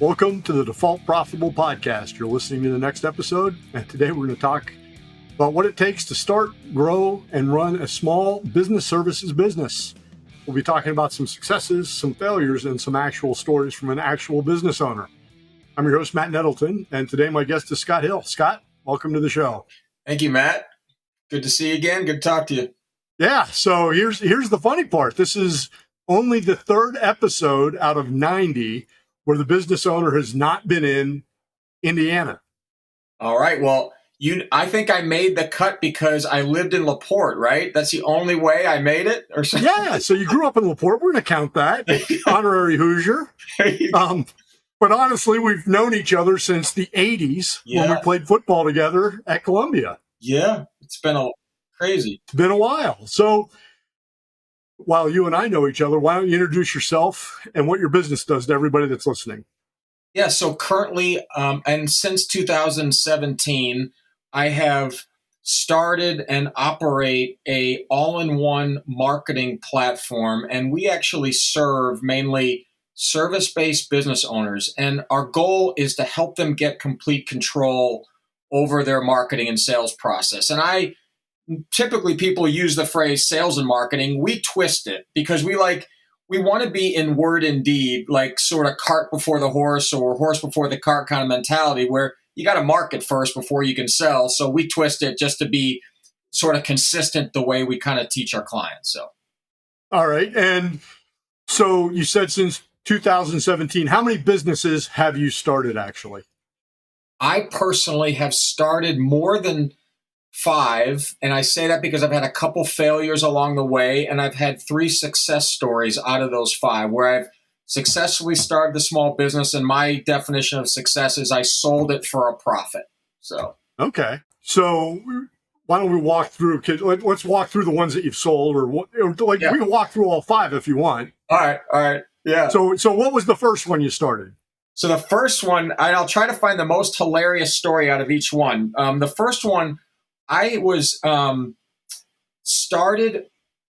Welcome to the Default Profitable Podcast. You're listening to the next episode, and today we're going to talk about what it takes to start, grow, and run a small business services business. We'll be talking about some successes, some failures, and some actual stories from an actual business owner. I'm your host, Matt Nettleton, and today my guest is Scott Hill. Scott, welcome to the show. Thank you, Matt. Good to see you again. Good to talk to you. Yeah, so here's the funny part. This is only the third episode out of 90 where the business owner has not been in Indiana. All right. Well, I think I made the cut because I lived in LaPorte, right? That's the only way I made it? Or something? Yeah, so you grew up in LaPorte. We're going to count that. Honorary Hoosier. But honestly, we've known each other since the 80s when we played football together at Columbia. Yeah, it's been crazy. It's been a while. So while you and I know each other, why don't you introduce yourself and what your business does to everybody that's listening? Yeah, so currently, and since 2017, I have started and operate a all-in-one marketing platform, and we actually serve mainly service-based business owners, and our goal is to help them get complete control over their marketing and sales process. And typically people use the phrase sales and marketing. We twist it because we want to be in word and deed, like sort of cart before the horse or horse before the cart kind of mentality where you got to market first before you can sell. So we twist it just to be sort of consistent the way we kind of teach our clients. So, all right. And so you said since 2017, how many businesses have you started actually? I personally have started more than 5, and I say that because I've had a couple failures along the way, and I've had 3 success stories out of those 5 where I've successfully started the small business, and my definition of success is I sold it for a profit. So okay, so why don't we walk through? Let's walk through the ones that you've sold, we can walk through all 5 if you want. All right, yeah. So what was the first one you started? So the first one, I'll try to find the most hilarious story out of each one. The first one, I was started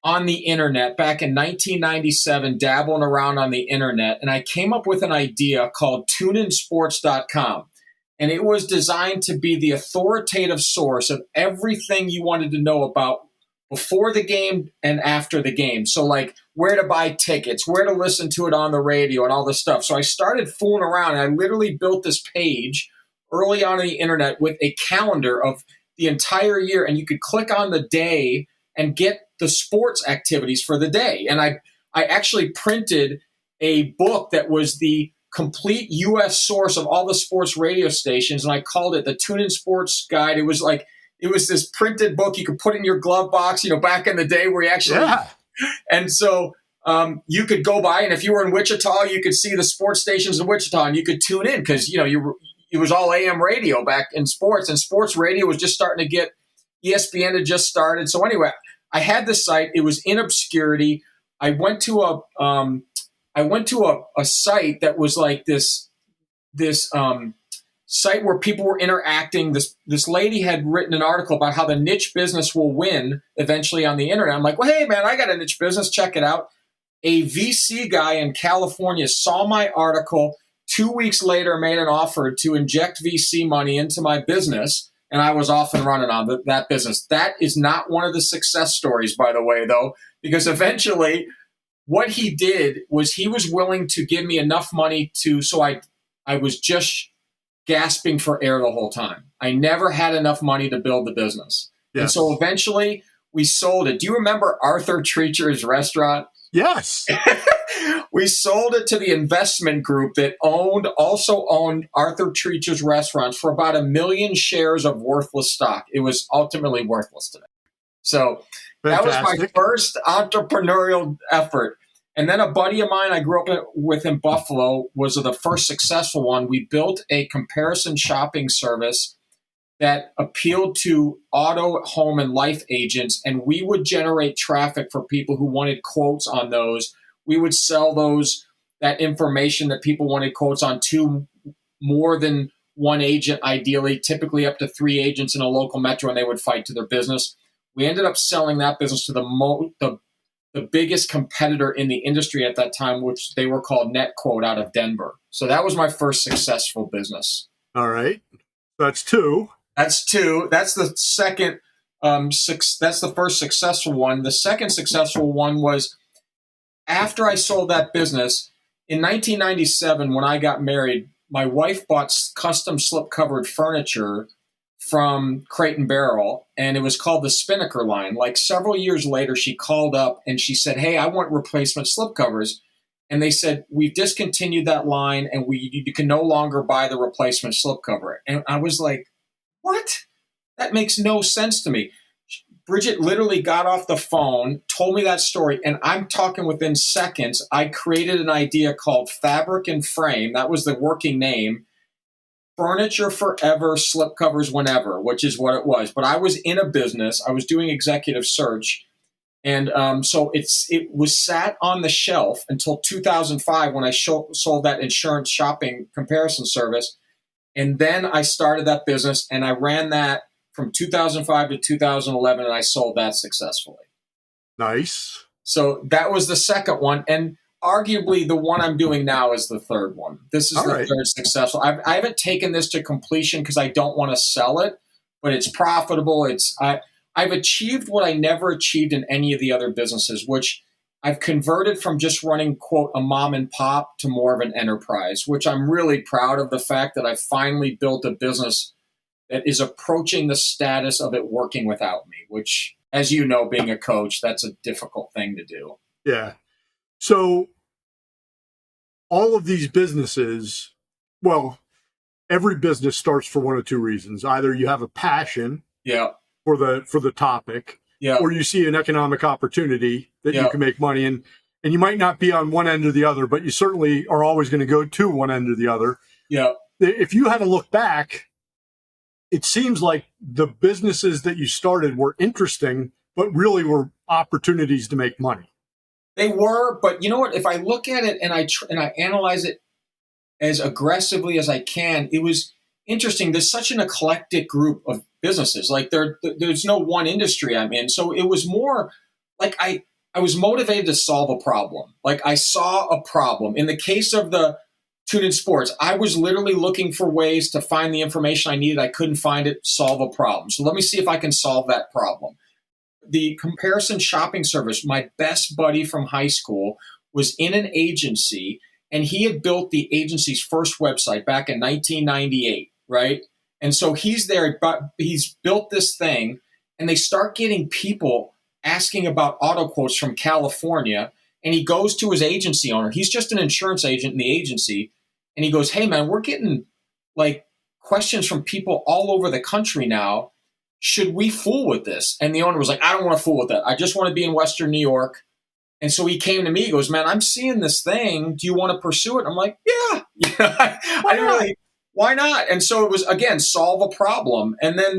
on the internet back in 1997, dabbling around on the internet, and I came up with an idea called TuneInSports.com. And it was designed to be the authoritative source of everything you wanted to know about before the game and after the game. So like where to buy tickets, where to listen to it on the radio and all this stuff. So I started fooling around, and I literally built this page early on the internet with a calendar of the entire year, and you could click on the day and get the sports activities for the day. And I actually printed a book that was the complete U.S. source of all the sports radio stations, and I called it the Tune In Sports Guide. It was this printed book you could put in your glove box, back in the day where you actually And so you could go by, and if you were in Wichita, you could see the sports stations in Wichita, and you could tune in because it was all AM radio back in sports, and sports radio was just starting to get, ESPN had just started. So anyway, I had this site. It was in obscurity. I went to a site that was like this site where people were interacting. This lady had written an article about how the niche business will win eventually on the internet. I'm like, well, hey man, I got a niche business. Check it out. A VC guy in California saw my article. 2 weeks later, made an offer to inject VC money into my business, and I was off and running on that business. That is not one of the success stories, by the way, though, because eventually what he did was he was willing to give me enough money so I was just gasping for air the whole time. I never had enough money to build the business. Yes. And so eventually we sold it. Do you remember Arthur Treacher's restaurant? Yes. We sold it to the investment group that also owned Arthur Treacher's restaurants for about 1 million shares of worthless stock. It was ultimately worthless today. So that was my first entrepreneurial effort. And then a buddy of mine I grew up with in Buffalo was the first successful one. We built a comparison shopping service that appealed to auto, home, and life agents, and we would generate traffic for people who wanted quotes on those. We would sell that information that people wanted quotes on to more than one agent, ideally, typically up to 3 agents in a local metro, and they would fight to their business. We ended up selling that business to the the biggest competitor in the industry at that time, which they were called NetQuote out of Denver. So that was my first successful business. All right. That's two. That's two. That's the second. That's the first successful one. The second successful one was after I sold that business in 1997. When I got married, my wife bought custom slip-covered furniture from Crate and Barrel, and it was called the Spinnaker line. Like several years later, she called up and she said, "Hey, I want replacement slipcovers." And they said, "We've discontinued that line, and you can no longer buy the replacement slipcover." And I was like, "What? That makes no sense to me." Bridget literally got off the phone, told me that story, and I'm talking within seconds. I created an idea called Fabric and Frame. That was the working name. Furniture forever, slipcovers whenever, which is what it was. But I was in a business. I was doing executive search. And so it was sat on the shelf until 2005 when I sold that insurance shopping comparison service. And then I started that business, and I ran that from 2005 to 2011, and I sold that successfully. Nice. So that was the second one. And arguably the one I'm doing now is the third one. This is All the right. third successful. I haven't taken this to completion because I don't want to sell it, but it's profitable. I've achieved what I never achieved in any of the other businesses, which I've converted from just running, quote, a mom and pop to more of an enterprise, which I'm really proud of the fact that I finally built a business that is approaching the status of it working without me, which, as you know, being a coach, that's a difficult thing to do. Yeah. So all of these businesses, well, every business starts for one of two reasons. Either you have a passion for the topic, or you see an economic opportunity that you can make money in. And you might not be on one end or the other, but you certainly are always going to go to one end or the other. Yeah. If you had to look back, it seems like the businesses that you started were interesting, but really were opportunities to make money. They were, but you know what? If I look at it and I analyze it as aggressively as I can, it was interesting. There's such an eclectic group of businesses. Like there's no one industry I'm in. So it was more like I was motivated to solve a problem. Like I saw a problem. In the case of the Tune In Sports, I was literally looking for ways to find the information I needed. I couldn't find it, solve a problem. So let me see if I can solve that problem. The comparison shopping service, my best buddy from high school was in an agency, and he had built the agency's first website back in 1998, right? And so he's there, but he's built this thing, and they start getting people asking about auto quotes from California, and he goes to his agency owner. He's just an insurance agent in the agency, and he goes, "Hey, man, we're getting like questions from people all over the country now. Should we fool with this?" And the owner was like, "I don't want to fool with that. I just want to be in Western New York." And so he came to me. He goes, "Man, I'm seeing this thing. Do you want to pursue it?" I'm like, "Yeah." I didn't really, why not? And so it was, again, solve a problem. And then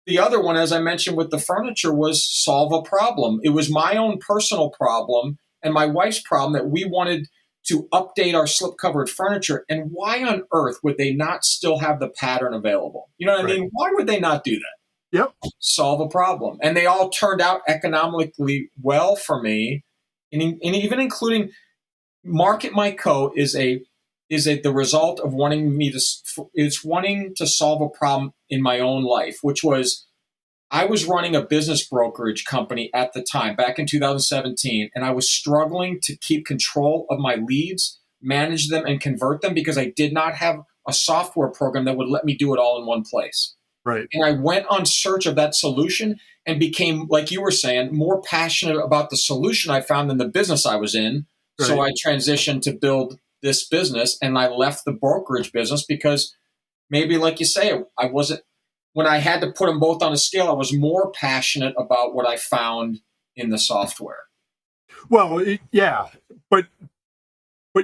the other one, as I mentioned with the furniture, was solve a problem. It was my own personal problem and my wife's problem that we wanted to update our slip-covered furniture. And why on earth would they not still have the pattern available? You know what I mean? Why would they not do that? Yep. Solve a problem. And they all turned out economically well for me, and even including MarketmyCO is the result of wanting to solve a problem in my own life, which was I was running a business brokerage company at the time, back in 2017, and I was struggling to keep control of my leads, manage them, and convert them because I did not have a software program that would let me do it all in one place. Right. And I went on search of that solution and became, like you were saying, more passionate about the solution I found than the business I was in. Right. So I transitioned to build this business, and I left the brokerage business because maybe, like you say, when I had to put them both on a scale, I was more passionate about what I found in the software. Well, yeah, but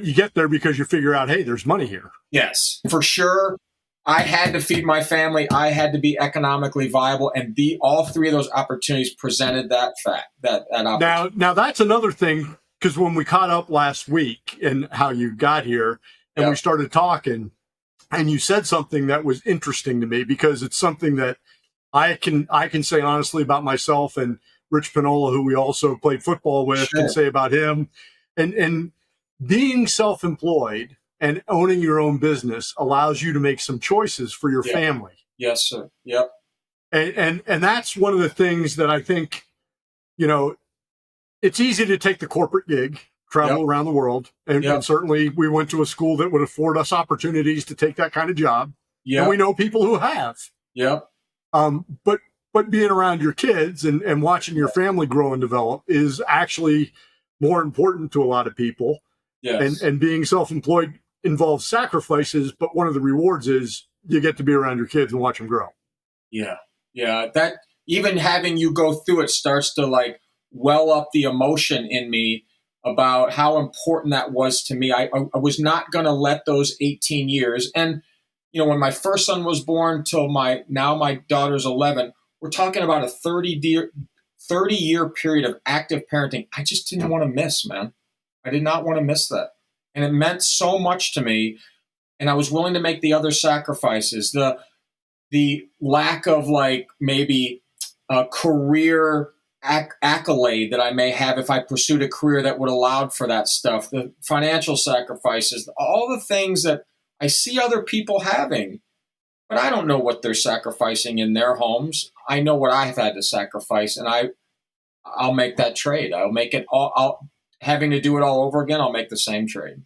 you get there because you figure out, hey, there's money here. Yes, for sure. I had to feed my family. I had to be economically viable, and all three of those opportunities presented that fact. That opportunity. Now that's another thing, because when we caught up last week and how you got here, and we started talking, and you said something that was interesting to me because it's something that I can say honestly about myself, and Rich Pinola, who we also played football with, Sure. can say about him. And being self-employed and owning your own business allows you to make some choices for your family. Yes, sir. Yep. And that's one of the things that I think, it's easy to take the corporate gig, travel around the world. And certainly we went to a school that would afford us opportunities to take that kind of job. And we know people who have. Yep. But being around your kids and watching your family grow and develop is actually more important to a lot of people. Yes. And being self-employed involves sacrifices, but one of the rewards is you get to be around your kids and watch them grow. Yeah. Yeah. That even having you go through it starts to like well up the emotion in me about how important that was to me. I was not going to let those 18 years. And, when my first son was born till my daughter's 11, we're talking about a 30-year period of active parenting. I just didn't want to miss, man. I did not want to miss that. And it meant so much to me. And I was willing to make the other sacrifices, the lack of like maybe a career accolade that I may have if I pursued a career that would allow for that stuff, the financial sacrifices, all the things that I see other people having, but I don't know what they're sacrificing in their homes. I know what I've had to sacrifice, and I'll make that trade. I'll make it all. Having to do it all over again, I'll make the same trade.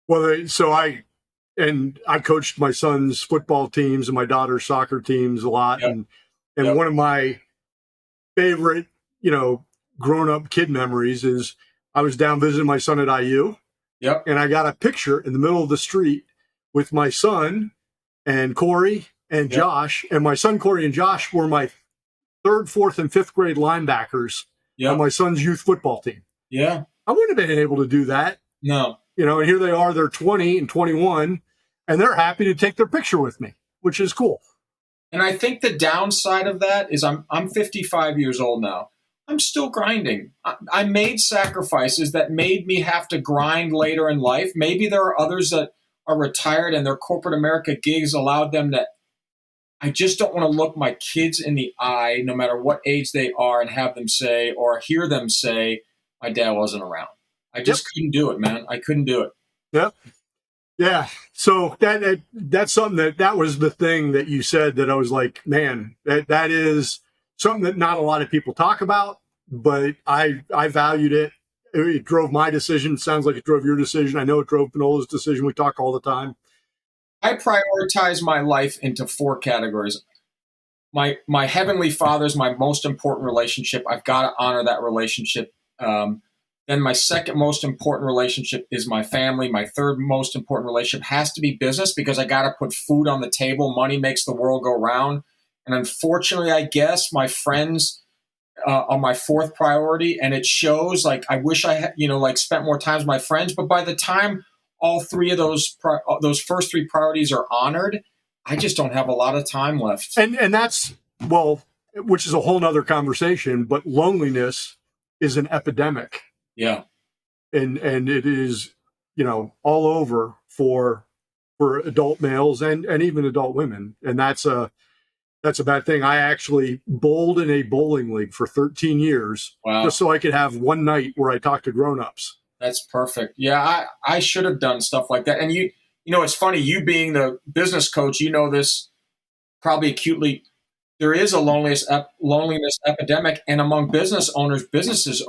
Well, so I coached my son's football teams and my daughter's soccer teams a lot. Yep. And one of my favorite, grown-up kid memories is I was down visiting my son at IU. Yep. And I got a picture in the middle of the street with my son and Corey and Josh. And my son, Corey, and Josh were my 3rd, 4th, and 5th grade linebackers on my son's youth football team. Yeah. I wouldn't have been able to do that. No. And here they are, they're 20 and 21, and they're happy to take their picture with me, which is cool. And I think the downside of that is I'm 55 years old now. I'm still grinding. I made sacrifices that made me have to grind later in life. Maybe there are others that are retired and their corporate America gigs allowed them to. I just don't want to look my kids in the eye, no matter what age they are, and have them say or hear them say, my dad wasn't around. I just couldn't do it, man. I couldn't do it. Yep. Yeah. So that's something that was the thing that you said that I was like, man, that is something that not a lot of people talk about, but I valued it. It drove my decision. It sounds like it drove your decision. I know it drove Pinola's decision. We talk all the time. I prioritize my life into 4 categories. My Heavenly Father is my most important relationship. I've got to honor that relationship. Then my second most important relationship is my family. My third most important relationship has to be business because I got to put food on the table. Money makes the world go round. And unfortunately, I guess my friends are my 4th priority. And it shows like I wish I had, spent more time with my friends. But by the time all 3 of those first 3 priorities are honored, I just don't have a lot of time left. And that's, which is a whole nother conversation, but loneliness is an epidemic. Yeah. And it is, all over for adult males and even adult women. And that's a bad thing. I actually bowled in a bowling league for 13 years just so I could have one night where I talked to grownups. That's perfect. Yeah, I should have done stuff like that. And it's funny, you being the business coach, this probably acutely. There is a loneliness epidemic, and among business owners, business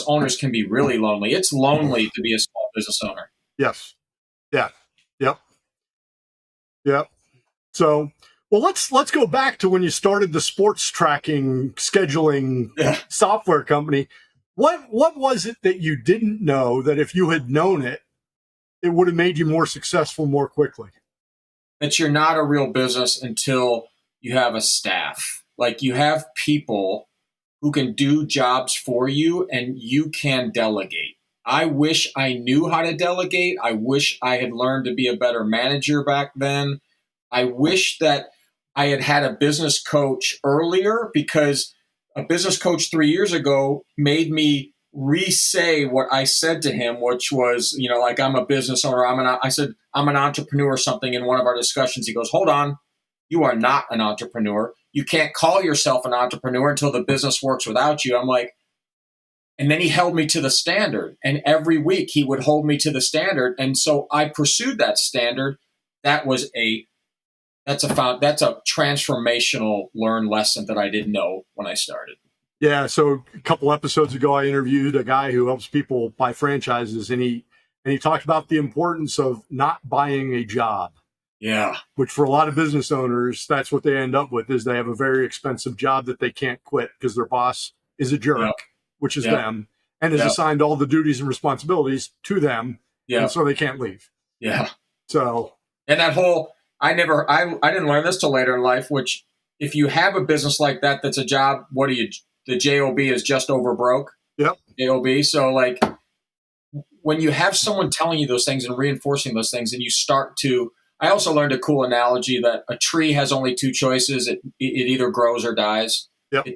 owners can be really lonely. It's lonely to be a small business owner. Yes. Yeah. Yep. Yep. So, let's go back to when you started the sports tracking scheduling software company. What was it that you didn't know that if you had known it, it would have made you more successful more quickly? That you're not a real business until you have a staff. Like you have people who can do jobs for you and you can delegate. I wish I knew how to delegate. I wish I had learned to be a better manager back then. I wish that I had had a business coach earlier, because a business coach 3 years ago made me re-say what I said to him, which was, I'm a business owner. I said, I'm an entrepreneur or something in one of our discussions. He goes, hold on. you are not an entrepreneur. You can't call yourself an entrepreneur until the business works without you. I'm like, and then he held me to the standard. And every week he would hold me to the standard. And so I pursued that standard. That's a transformational learned lesson that I didn't know when I started. Yeah. So a couple episodes ago, I interviewed a guy who helps people buy franchises, and he talked about the importance of not buying a job. Yeah. Which for a lot of business owners, that's what they end up with, is they have a very expensive job that they can't quit because their boss is a jerk, Yep. which is Yep. them, and has Yep. assigned all the duties and responsibilities to them. Yeah. And so they can't leave. Yeah. So, and that whole, I didn't learn this till later in life, which if you have a business like that, that's a job, the JOB is just over broke. Yep. JOB. So like when you have someone telling you those things and reinforcing those things, and you start to, I also learned a cool analogy that a tree has only two choices. It either grows or dies. Yep. A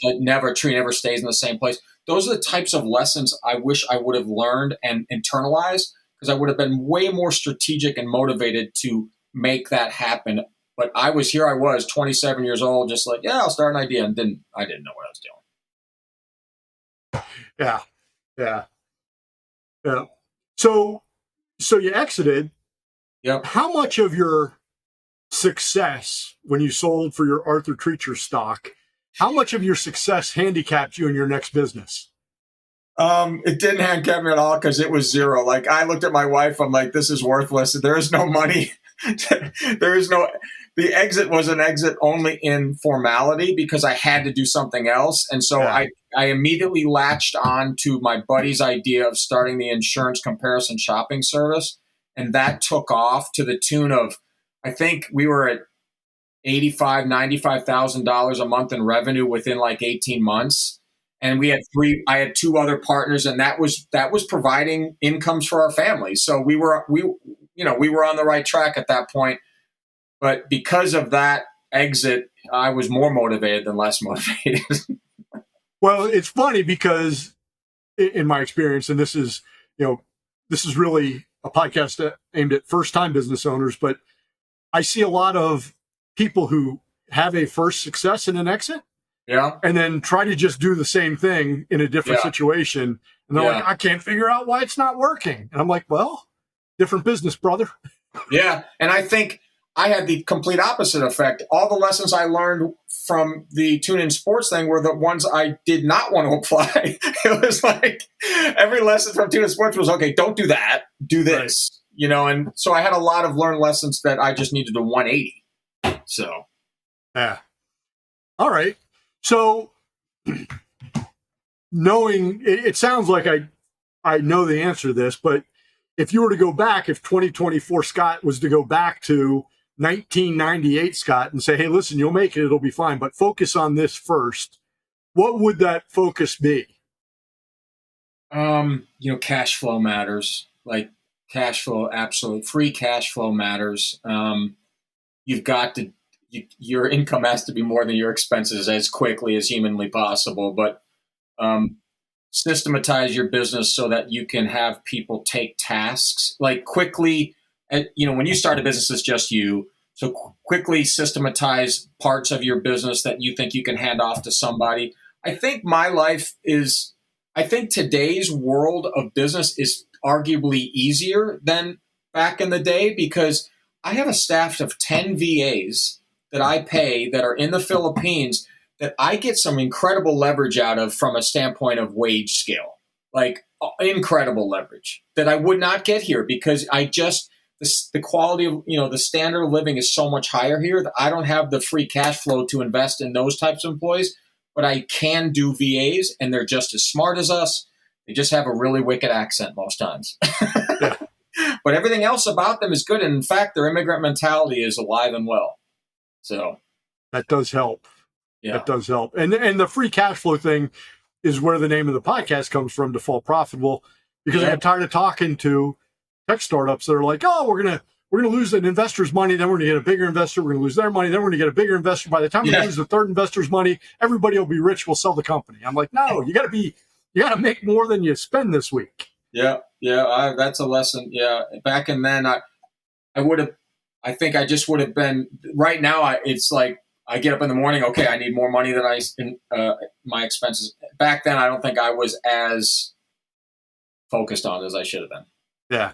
tree never stays in the same place. Those are the types of lessons I wish I would have learned and internalized, because I would have been way more strategic and motivated to make that happen. But I was 27 years old, just like, yeah, I'll start an idea. And I didn't know what I was doing. Yeah. Yeah. Yeah. So you exited. Yep. How much of your success when you sold for your Arthur Treacher stock, how much of your success handicapped you in your next business? It didn't handicap me at all, because it was zero. Like, I looked at my wife, I'm like, this is worthless. There is no money. The exit was an exit only in formality because I had to do something else. And so Yeah. I immediately latched on to my buddy's idea of starting the insurance comparison shopping service. And that took off to the tune of, I think we were at $95,000 a month in revenue within like 18 months. And I had two other partners, and that was providing incomes for our family. So we were on the right track at that point. But because of that exit, I was more motivated than less motivated. Well, it's funny because in my experience, and this is really a podcast aimed at first-time business owners, but I see a lot of people who have a first success in an exit, yeah, and then try to just do the same thing in a different situation. And they're like, I can't figure out why it's not working. And I'm like, well, different business, brother. Yeah. And I think I had the complete opposite effect. All the lessons I learned from the tune-in sports thing were the ones I did not want to apply. It was like every lesson from tune-in sports was, okay, don't do that, do this, and so I had a lot of learned lessons that I just needed to 180. So. Yeah. All right. So knowing, it sounds like I know the answer to this, but if you were to go back, if 2024 Scott was to go back to 1998 Scott and say, hey, listen, you'll make it, it'll be fine, but focus on this first, what would that focus be? Cash flow matters. Like cash flow, absolutely. Free cash flow matters. You've got to, your income has to be more than your expenses as quickly as humanly possible, but systematize your business so that you can have people take tasks like quickly. When you start a business, it's just you. So quickly systematize parts of your business that you think you can hand off to somebody. I think today's world of business is arguably easier than back in the day, because I have a staff of 10 VAs that I pay that are in the Philippines that I get some incredible leverage out of from a standpoint of wage scale, like incredible leverage that I would not get here, because the quality of, the standard of living is so much higher here that I don't have the free cash flow to invest in those types of employees, but I can do VAs, and they're just as smart as us. They just have a really wicked accent most times. Yeah. But everything else about them is good. And in fact, their immigrant mentality is alive and well. So that does help. Yeah. That does help. And the free cash flow thing is where the name of the podcast comes from, to fall profitable, because I got tired of talking to tech startups that are like, oh, we're gonna lose an investor's money, then we're gonna get a bigger investor, we're gonna lose their money, then we're gonna get a bigger investor. By the time we lose the third investor's money, everybody will be rich, we'll sell the company. I'm like, no, you gotta make more than you spend this week. Yeah. That's a lesson. Yeah. Back in then, I would have, I think I just would have been right now. It's like I get up in the morning. Okay, I need more money than my expenses. Back then, I don't think I was as focused on as I should have been. Yeah.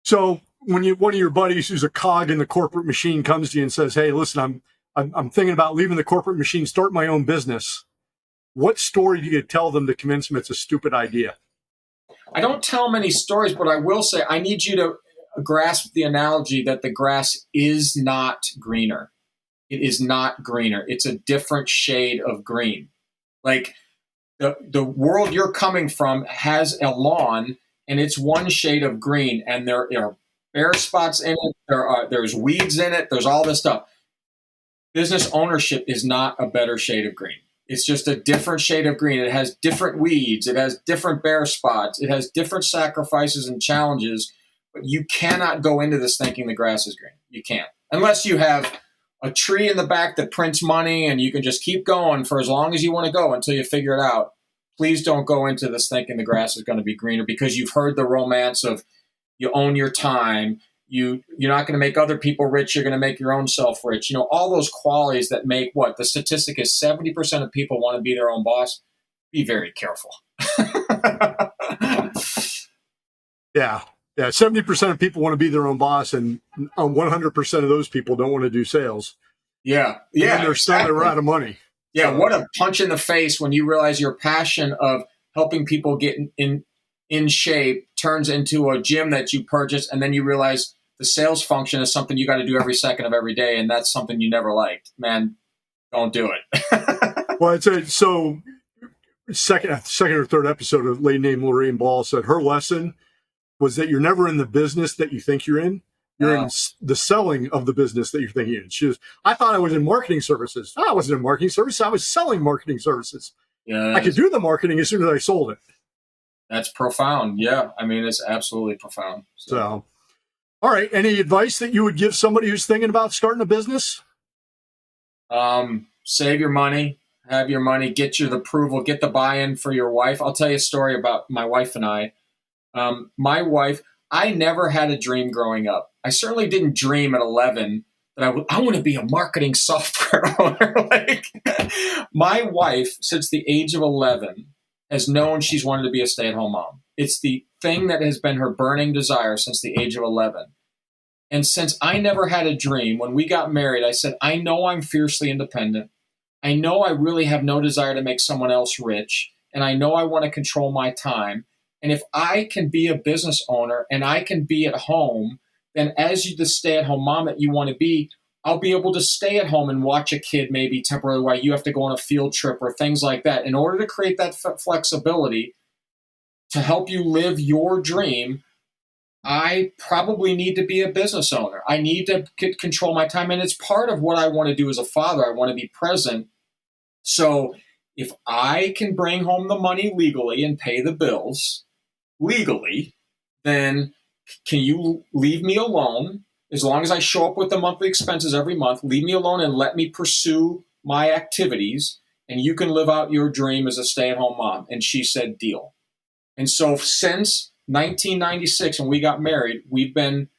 So when one of your buddies who's a cog in the corporate machine comes to you and says, "Hey, listen, I'm thinking about leaving the corporate machine, start my own business," what story do you tell them to convince them it's a stupid idea? I don't tell many stories, but I will say I need you to grasp the analogy that the grass is not greener. It is not greener. It's a different shade of green. Like the world you're coming from has a lawn, and it's one shade of green, and there are bare spots in it. There's weeds in it. There's all this stuff. Business ownership is not a better shade of green. It's just a different shade of green. It has different weeds. It has different bare spots. It has different sacrifices and challenges. But you cannot go into this thinking the grass is green. You can't. Unless you have a tree in the back that prints money and you can just keep going for as long as you want to go until you figure it out. Please don't go into this thinking the grass is going to be greener because you've heard the romance of you own your time. You're not going to make other people rich. You're going to make your own self rich. All those qualities that make what the statistic is 70% of people want to be their own boss. Be very careful. Yeah. 70% of people want to be their own boss, and 100% of those people don't want to do sales. Yeah. And they're stunned they're out of money. Yeah. What a punch in the face when you realize your passion of helping people get in shape turns into a gym that you purchase, and then you realize the sales function is something you got to do every second of every day, and that's something you never liked. Man, don't do it. Well, so second or third episode of a lady named Lorraine Ball said her lesson was that you're never in the business that you think you're in. You're in the selling of the business that you're thinking in. She was, I thought I was in marketing services. I wasn't in marketing services. I was selling marketing services. Yeah, I could do the marketing as soon as I sold it. That's profound. Yeah. I mean, it's absolutely profound. So, all right. Any advice that you would give somebody who's thinking about starting a business? Save your money, have your money, get your approval, get the buy-in for your wife. I'll tell you a story about my wife and I. My wife, I never had a dream growing up. I certainly didn't dream at 11 that I want to be a marketing software owner. My wife, since the age of 11, has known she's wanted to be a stay-at-home mom. It's the thing that has been her burning desire since the age of 11. And since I never had a dream, when we got married, I said, I know I'm fiercely independent. I know I really have no desire to make someone else rich. And I know I want to control my time. And if I can be a business owner and I can be at home, then as the stay-at-home mom that you want to be, I'll be able to stay at home and watch a kid maybe temporarily while you have to go on a field trip or things like that. In order to create that flexibility to help you live your dream, I probably need to be a business owner. I need to control my time. And it's part of what I want to do as a father. I want to be present. So if I can bring home the money legally and pay the bills legally, then can you leave me alone? As long as I show up with the monthly expenses every month, leave me alone and let me pursue my activities, and you can live out your dream as a stay-at-home mom. And she said, deal. And so since 1996, when we got married, we've been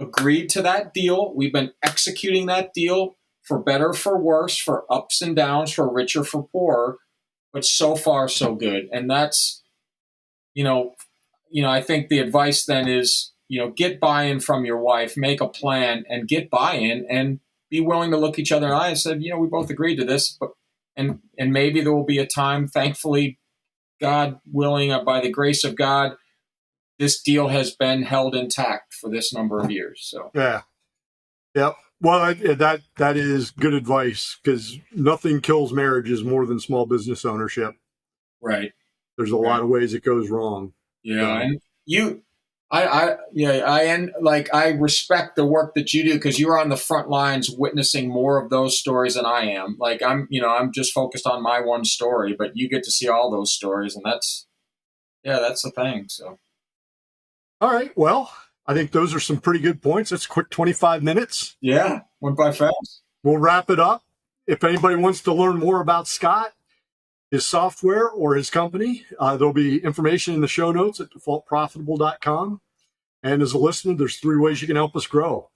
agreed to that deal. We've been executing that deal for better, for worse, for ups and downs, for richer, for poorer. But so far, so good. And that's, I think the advice then is, get buy-in from your wife, make a plan, and get buy-in, and be willing to look each other in the eye and say, we both agreed to this, but and maybe there will be a time, thankfully, God willing, by the grace of God, this deal has been held intact for this number of years. So yeah. Well, that is good advice, because nothing kills marriages more than small business ownership. Right. There's a lot of ways it goes wrong. Yeah, and I respect the work that you do, because you're on the front lines witnessing more of those stories than I am. Like I'm just focused on my one story, but you get to see all those stories, and that's the thing. So, all right, well, I think those are some pretty good points. That's a quick 25 minutes. Yeah, went by fast. We'll wrap it up. If anybody wants to learn more about Scott, his software, or his company, there'll be information in the show notes at defaultprofitable.com. And as a listener, there's 3 ways you can help us grow.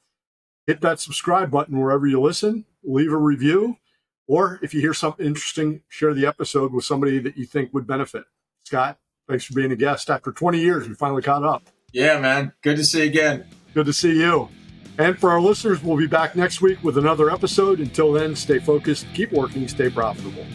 Hit that subscribe button wherever you listen, leave a review, or if you hear something interesting, share the episode with somebody that you think would benefit. Scott, thanks for being a guest. After 20 years, we finally caught up. Yeah, man. Good to see you again. Good to see you. And for our listeners, we'll be back next week with another episode. Until then, stay focused, keep working, stay profitable.